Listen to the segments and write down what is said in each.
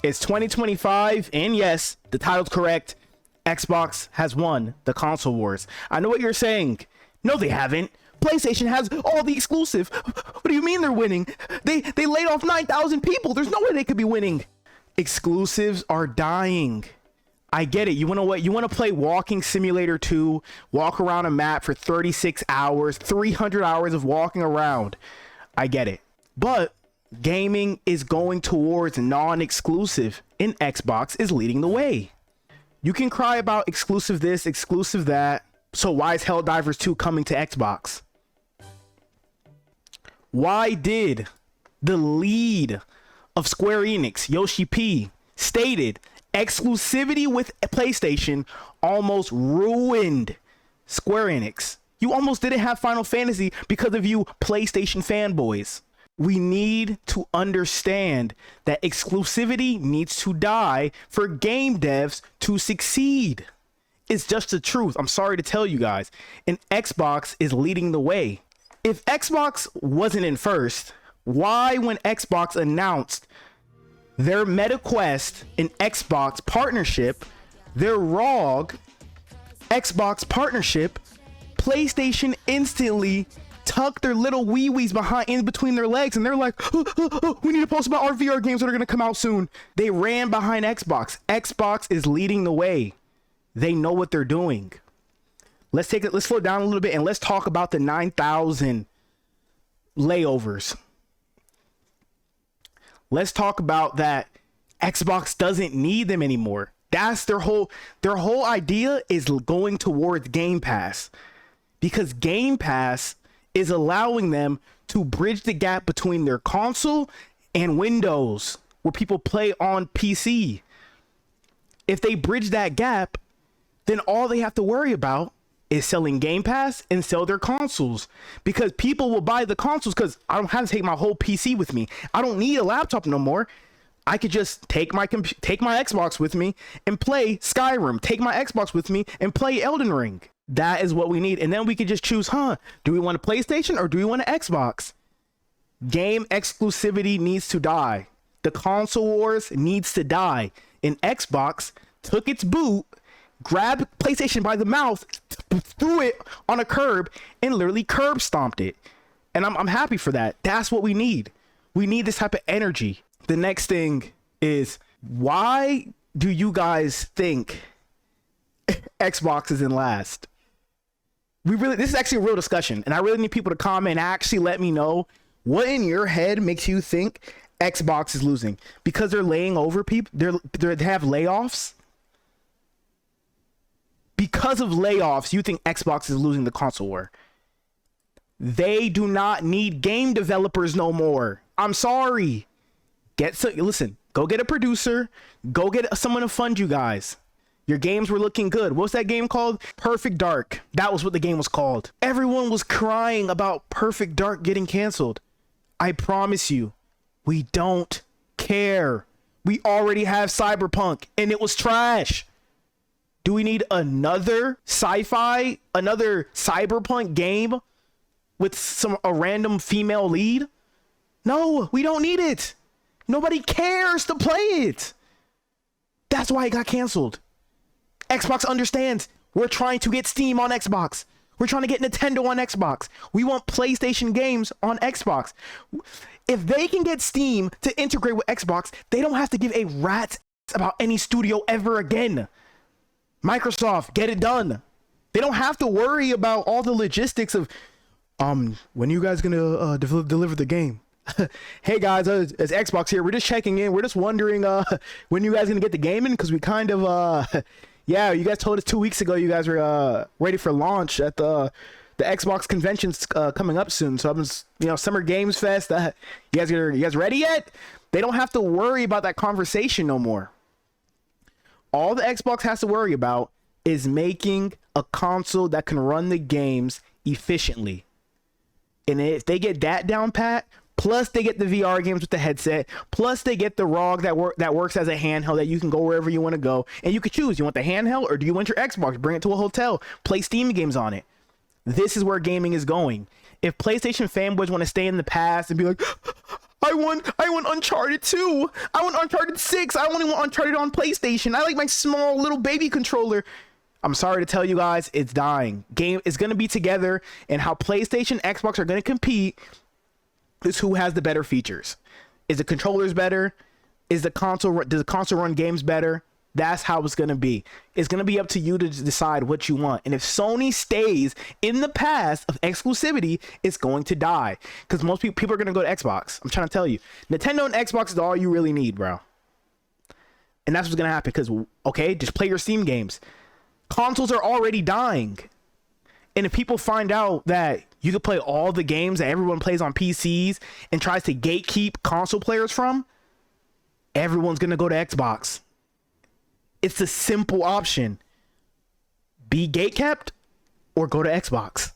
It's 2025, and yes, the title's correct. Xbox has won the console wars. I know what you're saying. No, they haven't. PlayStation has all the exclusive. What do you mean they're winning? They laid off 9,000 people. There's no way they could be winning. Exclusives are dying. I get it. You want to what? You want to play Walking Simulator 2, walk around a map for 36 hours, 300 hours of walking around. I get it. But gaming is going towards non-exclusive, and Xbox is leading the way. You can cry about exclusive this, exclusive that. So why is Helldivers 2 coming to Xbox? Why did the lead of Square Enix, Yoshi P, stated exclusivity with PlayStation almost ruined Square Enix? You almost didn't have Final Fantasy because of you PlayStation fanboys. We need to understand that exclusivity needs to die for game devs to succeed. It's just the truth. I'm sorry to tell you guys. And Xbox is leading the way. If Xbox wasn't in first, why when Xbox announced their MetaQuest and Xbox partnership, their ROG Xbox partnership, PlayStation instantly tucked their little wee-wees behind in between their legs, and they're like, we need to post about our VR games that are going to come out soon. They ran behind Xbox. Xbox is leading the way. They know what they're doing. Let's slow down a little bit and let's talk about the 9,000 layovers. Let's talk about that Xbox doesn't need them anymore. That's their whole idea is going towards Game Pass, because Game Pass is allowing them to bridge the gap between their console and Windows, where people play on PC. If they bridge that gap, then all they have to worry about is selling Game Pass and sell their consoles, because people will buy the consoles because I don't have to take my whole PC with me. I don't need a laptop no more. I could just take my Xbox with me and play Skyrim, take my Xbox with me and play Elden Ring. That is what we need. And then we could just choose, do we want a PlayStation or do we want an Xbox? Game exclusivity needs to die. The console wars needs to die. And Xbox took its boot, grabbed PlayStation by the mouth, threw it on a curb, and literally curb stomped it. And I'm happy for that. That's what we need. We need this type of energy. The next thing is, why do you guys think Xbox is in last? This is actually a real discussion, and I really need people to comment and actually let me know what in your head makes you think Xbox is losing. Because they're laying over people, they have layoffs. Because of layoffs, you think Xbox is losing the console war. They do not need game developers no more. I'm sorry. Listen, go get a producer, go get someone to fund you guys. Your games were looking good. What's that game called? Perfect Dark. That was what the game was called. Everyone was crying about Perfect Dark getting canceled. I promise you, we don't care. We already have Cyberpunk, and it was trash. Do we need another sci-fi, another Cyberpunk game with a random female lead? No, we don't need it. Nobody cares to play it. That's why it got canceled. Xbox understands. We're trying to get Steam on Xbox. We're trying to get Nintendo on Xbox. We want PlayStation games on Xbox. If they can get Steam to integrate with Xbox, they don't have to give a rat's ass about any studio ever again. Microsoft, get it done. They don't have to worry about all the logistics of, when are you guys gonna deliver the game? Hey guys, it's Xbox here. We're just checking in. We're just wondering when you guys gonna get the game in, because we kind of yeah, you guys told us 2 weeks ago you guys were ready for launch at the Xbox convention's coming up soon. So I'm just, Summer Games Fest. You guys ready yet? They don't have to worry about that conversation no more. All the Xbox has to worry about is making a console that can run the games efficiently. And if they get that down pat, plus they get the VR games with the headset, plus they get the ROG that works as a handheld that you can go wherever you want to go, and you can choose, you want the handheld or do you want your Xbox, bring it to a hotel, play Steam games on it. This is where gaming is going. If PlayStation fanboys want to stay in the past and be like, I want Uncharted 2. I want Uncharted 6. I only want Uncharted on PlayStation. I like my small little baby controller. I'm sorry to tell you guys, it's dying. Game is going to be together, and how PlayStation, Xbox are going to compete is who has the better features. Is the controllers better? Does the console run games better? That's how it's going to be. It's going to be up to you to decide what you want. And if Sony stays in the past of exclusivity, it's going to die. Because most people are going to go to Xbox. I'm trying to tell you. Nintendo and Xbox is all you really need, bro. And that's what's going to happen. Because, okay, just play your Steam games. Consoles are already dying. And if people find out that you can play all the games that everyone plays on PCs and tries to gatekeep console players from, everyone's going to go to Xbox. It's a simple option. Be gatekept or go to Xbox.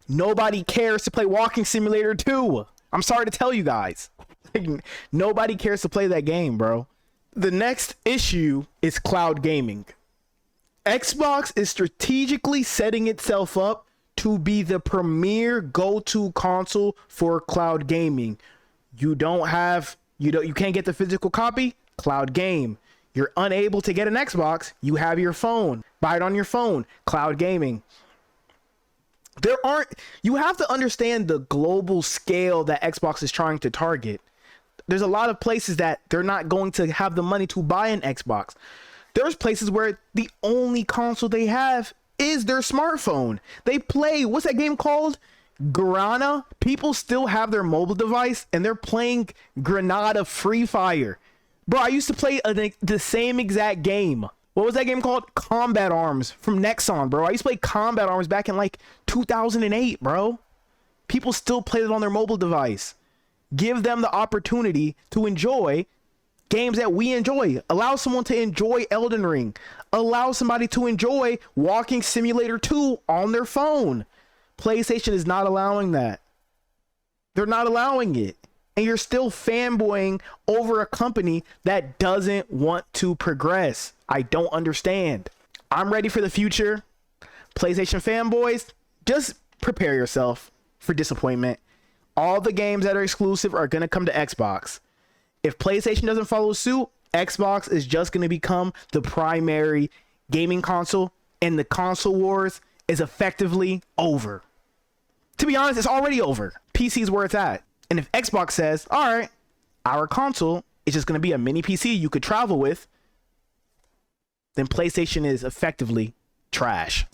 Nobody cares to play Walking Simulator 2. I'm sorry to tell you guys. Nobody cares to play that game, bro. The next issue is cloud gaming. Xbox is strategically setting itself up to be the premier go-to console for cloud gaming. You can't get the physical copy? Cloud game. You're unable to get an Xbox? You have your phone. Buy it on your phone. Cloud gaming. You have to understand the global scale that Xbox is trying to target. There's a lot of places that they're not going to have the money to buy an Xbox. There's places where the only console they have is their smartphone. They play, what's that game called? Granada. People still have their mobile device and they're playing Granada Free Fire. Bro, I used to play the same exact game. What was that game called? Combat Arms from Nexon, bro. I used to play Combat Arms back in like 2008, bro. People still play it on their mobile device. Give them the opportunity to enjoy games that we enjoy. Allow someone to enjoy Elden Ring. Allow somebody to enjoy Walking Simulator 2 on their phone. PlayStation is not allowing that. They're not allowing it. And you're still fanboying over a company that doesn't want to progress. I don't understand. I'm ready for the future. PlayStation fanboys, just prepare yourself for disappointment. All the games that are exclusive are going to come to Xbox. If PlayStation doesn't follow suit, Xbox is just going to become the primary gaming console, and the console wars is effectively over. To be honest, it's already over. PC is where it's at. And if Xbox says, all right, our console is just going to be a mini PC you could travel with, then PlayStation is effectively trash.